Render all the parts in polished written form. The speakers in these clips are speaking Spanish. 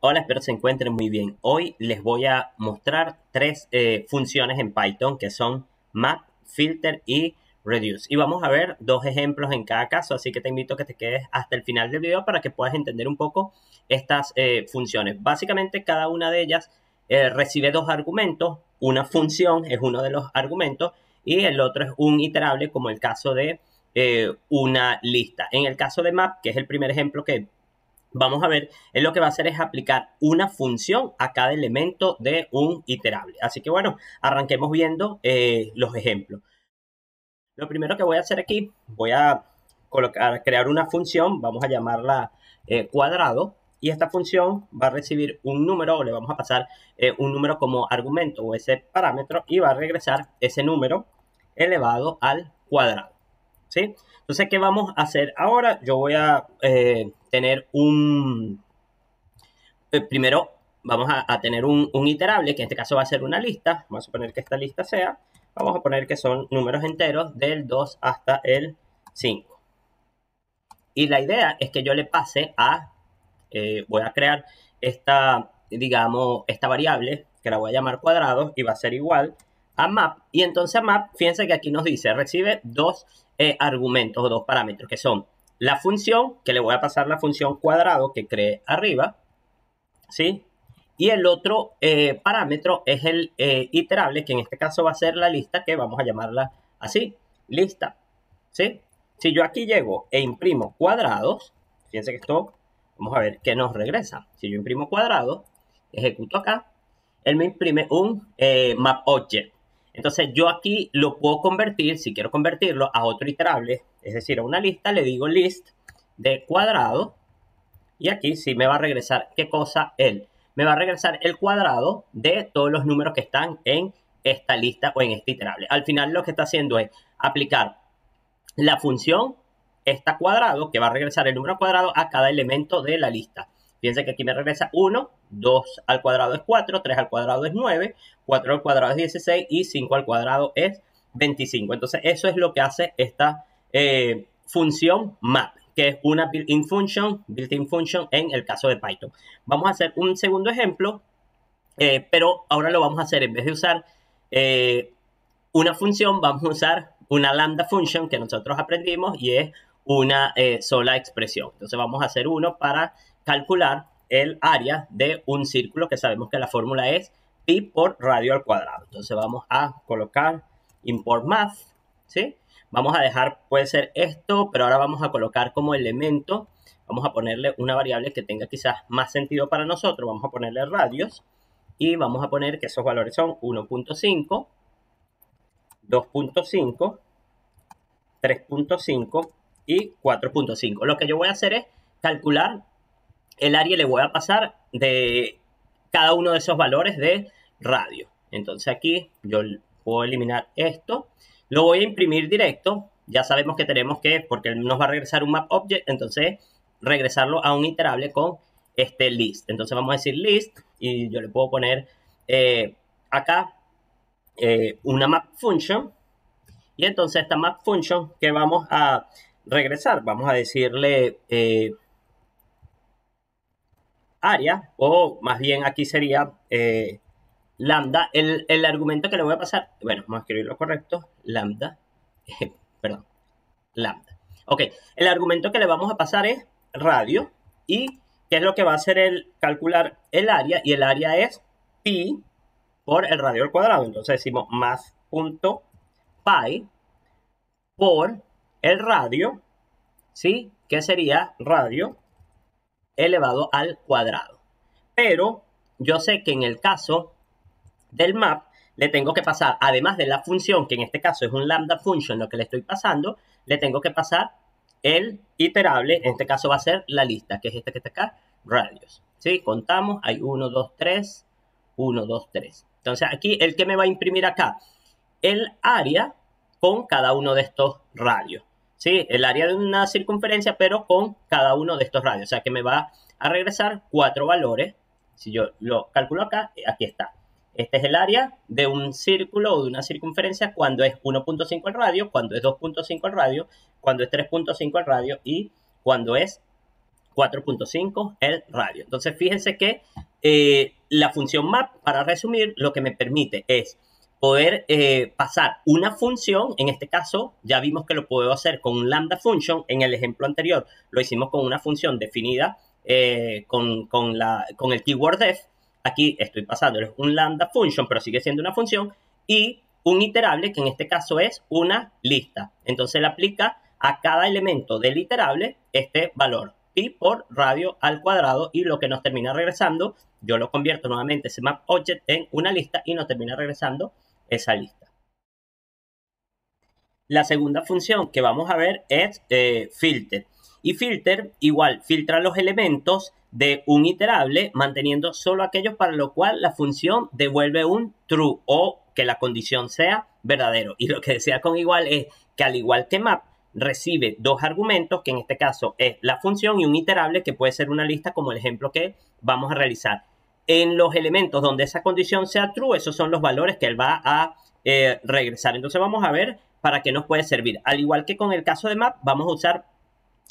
Hola, espero se encuentren muy bien. Hoy les voy a mostrar tres funciones en Python que son map, filter y reduce. Y vamos a ver dos ejemplos en cada caso, así que te invito a que te quedes hasta el final del video para que puedas entender un poco estas funciones. Básicamente cada una de ellas recibe dos argumentos. Una función es uno de los argumentos y el otro es un iterable, como el caso de una lista. En el caso de map, que es el primer ejemplo que vamos a ver, él lo que va a hacer es aplicar una función a cada elemento de un iterable. Así que bueno, arranquemos viendo los ejemplos. Lo primero que voy a hacer aquí, voy a crear una función, vamos a llamarla cuadrado, y esta función va a recibir un número, o le vamos a pasar un número como argumento o ese parámetro, y va a regresar ese número elevado al cuadrado. ¿Sí? Entonces, ¿qué vamos a hacer ahora? Yo voy a tener primero vamos a tener un iterable, que en este caso va a ser una lista. Vamos a suponer que esta lista sea, vamos a poner que son números enteros del 2 hasta el 5. Y la idea es que yo le pase voy a crear esta, digamos, esta variable, que la voy a llamar cuadrados, y va a ser igual a map. Y entonces a map, fíjense que aquí nos dice, recibe dos argumentos o dos parámetros, que son la función, que le voy a pasar la función cuadrado que creé arriba, ¿sí? Y el otro parámetro es el iterable, que en este caso va a ser la lista, que vamos a llamarla así, lista, ¿sí? Si yo aquí llego e imprimo cuadrados, fíjense que esto, vamos a ver qué nos regresa. Si yo imprimo cuadrados, ejecuto acá, él me imprime un map object. Entonces yo aquí lo puedo convertir, si quiero convertirlo a otro iterable, es decir, a una lista, le digo list de cuadrado. Y aquí sí me va a regresar, ¿qué cosa? Él. Me va a regresar el cuadrado de todos los números que están en esta lista o en este iterable. Al final lo que está haciendo es aplicar la función esta cuadrado, que va a regresar el número cuadrado a cada elemento de la lista. Fíjense que aquí me regresa 1, 2 al cuadrado es 4, 3 al cuadrado es 9, 4 al cuadrado es 16 y 5 al cuadrado es 25. Entonces eso es lo que hace esta función map, que es una built-in function en el caso de Python. Vamos a hacer un segundo ejemplo, pero ahora lo vamos a hacer, en vez de usar una función, vamos a usar una lambda function que nosotros aprendimos y es una sola expresión. Entonces vamos a hacer uno para calcular el área de un círculo, que sabemos que la fórmula es pi por radio al cuadrado. Entonces vamos a colocar import math, ¿sí? Vamos a dejar, puede ser esto, pero ahora vamos a colocar como elemento, vamos a ponerle una variable que tenga quizás más sentido para nosotros. Vamos a ponerle radios y vamos a poner que esos valores son 1.5, 2.5, 3.5 y 4.5. Lo que yo voy a hacer es calcular el área y le voy a pasar de cada uno de esos valores de radio. Entonces aquí yo puedo eliminar esto. Lo voy a imprimir directo. Ya sabemos que tenemos que, porque nos va a regresar un map object, entonces regresarlo a un iterable con este list. Entonces vamos a decir list y yo le puedo poner acá una map function. Y entonces esta map function que vamos a regresar, vamos a decirle área, o más bien aquí sería lambda. El argumento que le voy a pasar, bueno, vamos a escribirlo correcto, lambda, perdón, lambda. Ok, el argumento que le vamos a pasar es radio, y ¿qué es lo que va a hacer el calcular el área? Y el área es pi por el radio al cuadrado. Entonces decimos math.pi por el radio, ¿sí? Que sería radio elevado al cuadrado. Pero yo sé que en el caso del map le tengo que pasar, además de la función, que en este caso es un lambda function, lo que le estoy pasando, le tengo que pasar el iterable, en este caso va a ser la lista, que es este que está acá, radios. ¿Sí? Contamos, hay 1, 2, 3, 1, 2, 3. Entonces aquí, ¿el que me va a imprimir acá? El área con cada uno de estos radios. ¿Sí? El área de una circunferencia, pero con cada uno de estos radios. O sea que me va a regresar 4 valores. Si yo lo calculo acá, aquí está. Este es el área de un círculo o de una circunferencia cuando es 1.5 al radio, cuando es 2.5 al radio, cuando es 3.5 al radio y cuando es 4.5 el radio. Entonces, fíjense que la función map, para resumir, lo que me permite es poder pasar una función. En este caso, ya vimos que lo puedo hacer con un lambda function. En el ejemplo anterior lo hicimos con una función definida con el keyword def. Aquí estoy pasándoles un lambda function, pero sigue siendo una función, y un iterable, que en este caso es una lista. Entonces le aplica a cada elemento del iterable este valor, pi por radio al cuadrado, y lo que nos termina regresando, yo lo convierto nuevamente ese map object en una lista y nos termina regresando esa lista. La segunda función que vamos a ver es filter. Y filter igual filtra los elementos de un iterable manteniendo solo aquellos para lo cual la función devuelve un true o que la condición sea verdadero. Y lo que decía con igual es que, al igual que map, recibe dos argumentos, que en este caso es la función y un iterable que puede ser una lista, como el ejemplo que vamos a realizar. En los elementos donde esa condición sea true, esos son los valores que él va a regresar. Entonces vamos a ver para qué nos puede servir. Al igual que con el caso de map, vamos a usar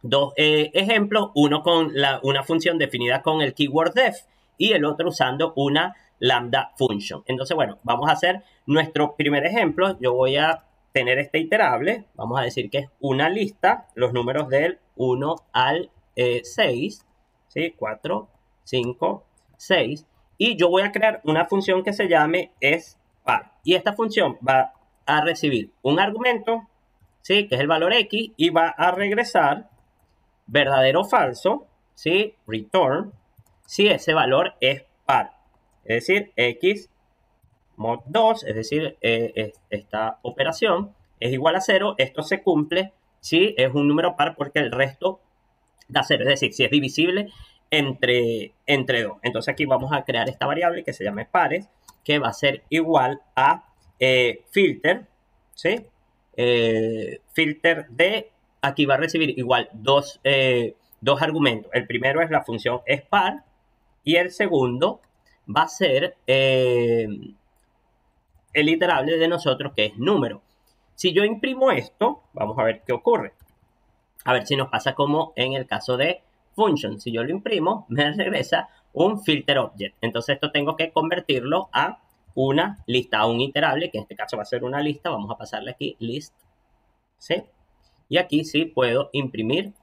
dos ejemplos, uno con una función definida con el keyword def y el otro usando una lambda function. Entonces, bueno, vamos a hacer nuestro primer ejemplo. Yo voy a tener este iterable, vamos a decir que es una lista, los números del 1 al 6, ¿sí? 4, 5, 6, y yo voy a crear una función que se llame spar, y esta función va a recibir un argumento, ¿sí? Que es el valor x, y va a regresar verdadero o falso, ¿sí? Return, si ese valor es par, es decir, x mod 2, es decir, esta operación es igual a 0. Esto se cumple si es un número par porque el resto da 0, es decir, si es divisible entre 2. Entonces aquí vamos a crear esta variable que se llama pares, que va a ser igual a filter, ¿sí? Filter de, aquí va a recibir igual dos argumentos. El primero es la función spar y el segundo va a ser el iterable de nosotros, que es número. Si yo imprimo esto, vamos a ver qué ocurre. A ver si nos pasa como en el caso de function. Si yo lo imprimo, me regresa un filter object. Entonces esto tengo que convertirlo a una lista, a un iterable, que en este caso va a ser una lista. Vamos a pasarle aquí list, ¿sí? Y aquí sí puedo imprimir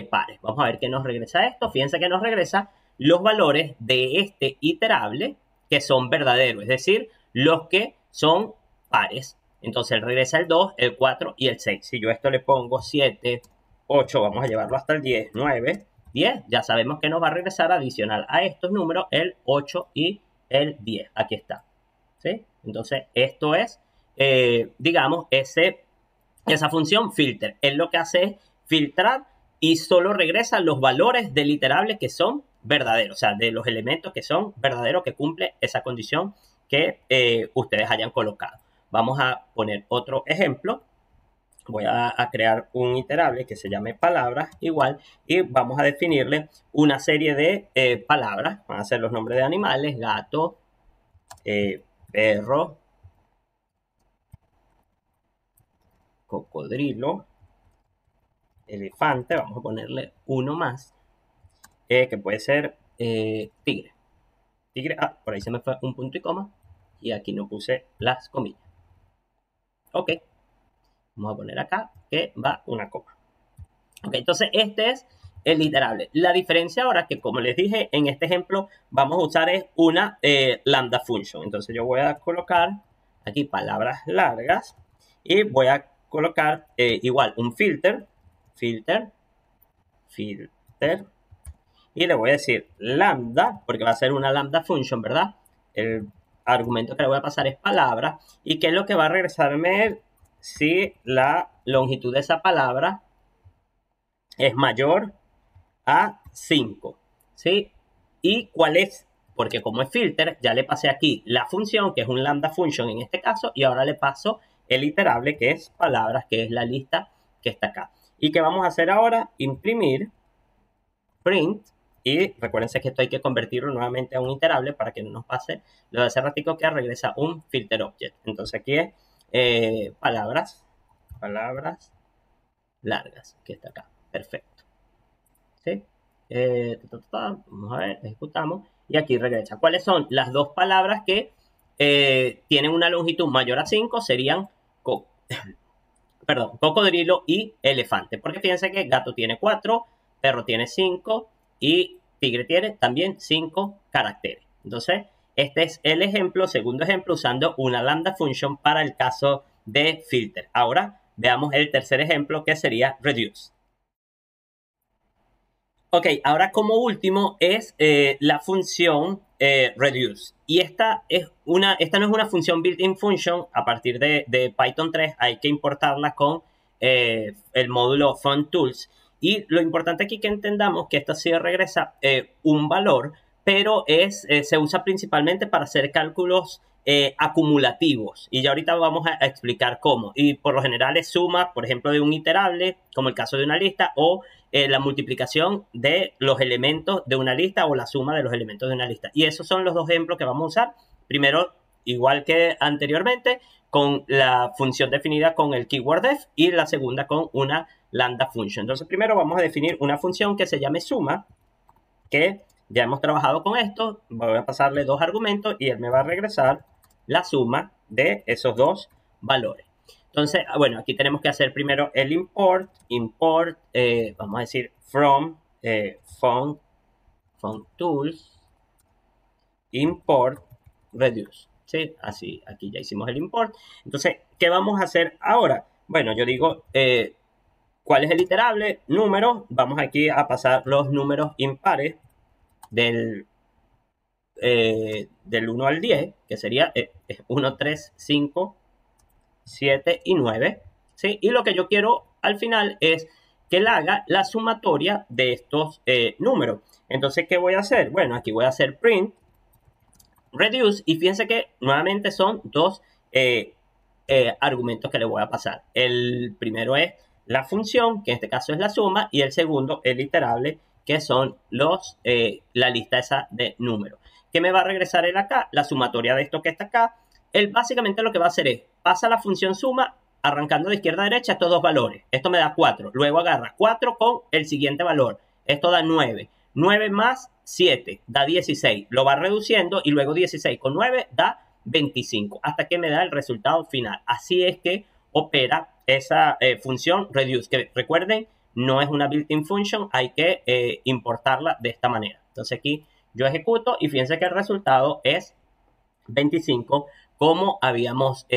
pares. Vamos a ver qué nos regresa esto. Fíjense que nos regresa los valores de este iterable que son verdaderos, es decir, los que son pares. Entonces él regresa el 2, el 4 y el 6. Si yo esto le pongo 7, 8, vamos a llevarlo hasta el 10, 9, 10, ya sabemos que nos va a regresar adicional a estos números el 8 y el 10. Aquí está, ¿sí? Entonces esto es, digamos, esa función filter. Él lo que hace es filtrar y solo regresa los valores del iterable que son verdaderos, o sea, de los elementos que son verdaderos, que cumple esa condición que ustedes hayan colocado. Vamos a poner otro ejemplo. Voy a crear un iterable que se llame palabras igual, y vamos a definirle una serie de palabras. Van a ser los nombres de animales: gato, perro, cocodrilo, elefante. Vamos a ponerle uno más, que puede ser tigre. Tigre, por ahí se me fue un punto y coma, y aquí no puse las comillas. Ok, vamos a poner acá que va una coma. Ok, entonces este es el iterable. La diferencia ahora, que como les dije, en este ejemplo vamos a usar es una lambda function. Entonces yo voy a colocar aquí palabras largas y voy a colocar igual un filter, y le voy a decir lambda, porque va a ser una lambda function, ¿verdad? El argumento que le voy a pasar es palabra. ¿Y qué es lo que va a regresarme? Si la longitud de esa palabra es mayor a 5, ¿sí? ¿Y cuál es? Porque como es filter, ya le pasé aquí la función, que es un lambda function en este caso, y ahora le paso el iterable, que es palabras, que es la lista que está acá. ¿Y qué vamos a hacer ahora? Imprimir, print, y recuérdense que esto hay que convertirlo nuevamente a un iterable para que no nos pase lo de hace ratico, que regresa un filter object. Entonces aquí es palabras largas, que está acá. Perfecto, ¿sí? Vamos a ver, ejecutamos. Y aquí regresa. ¿Cuáles son las dos palabras que tienen una longitud mayor a 5? Serían perdón, cocodrilo y elefante. Porque fíjense que gato tiene 4, perro tiene 5 y tigre tiene también 5 caracteres. Entonces, este es el ejemplo, segundo ejemplo, usando una lambda function para el caso de filter. Ahora veamos el tercer ejemplo, que sería reduce. Ok, ahora como último es la función reduce. Y esta no es una función built-in function. A partir de Python 3 hay que importarla con el módulo FunTools. Y lo importante aquí que entendamos que esta sí regresa un valor, pero se usa principalmente para hacer cálculos acumulativos. Y ya ahorita vamos a explicar cómo. Y por lo general es suma, por ejemplo, de un iterable, como el caso de una lista, o la multiplicación de los elementos de una lista o la suma de los elementos de una lista. Y esos son los dos ejemplos que vamos a usar. Primero, igual que anteriormente, con la función definida con el keyword def, y la segunda con una lambda function. Entonces, primero vamos a definir una función que se llame suma, que ya hemos trabajado con esto. Voy a pasarle dos argumentos y él me va a regresar la suma de esos dos valores. Entonces, bueno, aquí tenemos que hacer primero el import, vamos a decir from tools, import, reduce. ¿Sí? Así, aquí ya hicimos el import. Entonces, ¿qué vamos a hacer ahora? Bueno, yo digo, ¿cuál es el iterable? Número. Vamos aquí a pasar los números impares del 1 al 10, que sería 1, 3, 5, 7 y 9, ¿sí? Y lo que yo quiero al final es que él haga la sumatoria de estos números. Entonces, ¿qué voy a hacer? Bueno, aquí voy a hacer print reduce, y fíjense que nuevamente son dos argumentos que le voy a pasar. El primero es la función, que en este caso es la suma, y el segundo, el iterable, que son la lista esa de números. ¿Qué me va a regresar él acá? La sumatoria de esto que está acá. Él básicamente lo que va a hacer es, pasa la función suma, arrancando de izquierda a derecha estos dos valores. Esto me da 4. Luego agarra 4 con el siguiente valor. Esto da 9. 9 más 7 da 16. Lo va reduciendo y luego 16 con 9 da 25. Hasta que me da el resultado final. Así es que opera esa función reduce. Que recuerden, no es una built-in function. Hay que importarla de esta manera. Entonces aquí yo ejecuto y fíjense que el resultado es 25, como habíamos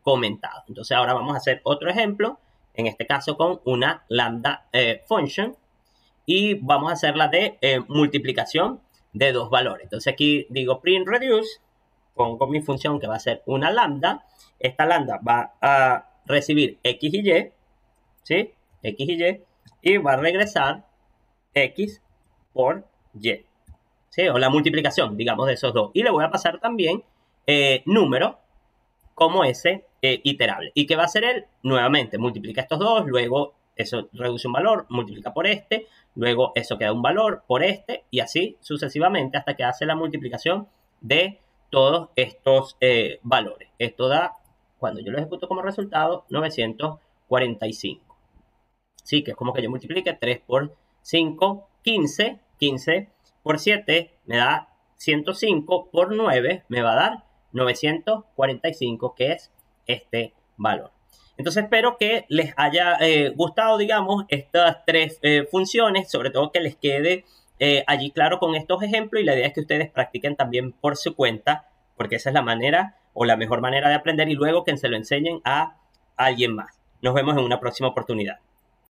comentado. Entonces ahora vamos a hacer otro ejemplo, en este caso con una lambda function, y vamos a hacer la de multiplicación de dos valores. Entonces aquí digo print reduce, pongo mi función que va a ser una lambda. Esta lambda va a recibir x y y, ¿sí? X y y, y va a regresar x por y. ¿Sí? O la multiplicación, digamos, de esos dos. Y le voy a pasar también número como ese iterable. ¿Y qué va a hacer él? Nuevamente, multiplica estos dos, luego eso reduce un valor, multiplica por este, luego eso queda un valor por este, y así sucesivamente hasta que hace la multiplicación de todos estos valores. Esto da, cuando yo lo ejecuto como resultado, 945. Sí, que es como que yo multiplique 3 por 5, 15, 15 por 7 me da 105, por 9 me va a dar 945, que es este valor. Entonces espero que les haya gustado, digamos, estas tres funciones, sobre todo que les quede allí claro con estos ejemplos, y la idea es que ustedes practiquen también por su cuenta, porque esa es la manera o la mejor manera de aprender, y luego que se lo enseñen a alguien más. Nos vemos en una próxima oportunidad.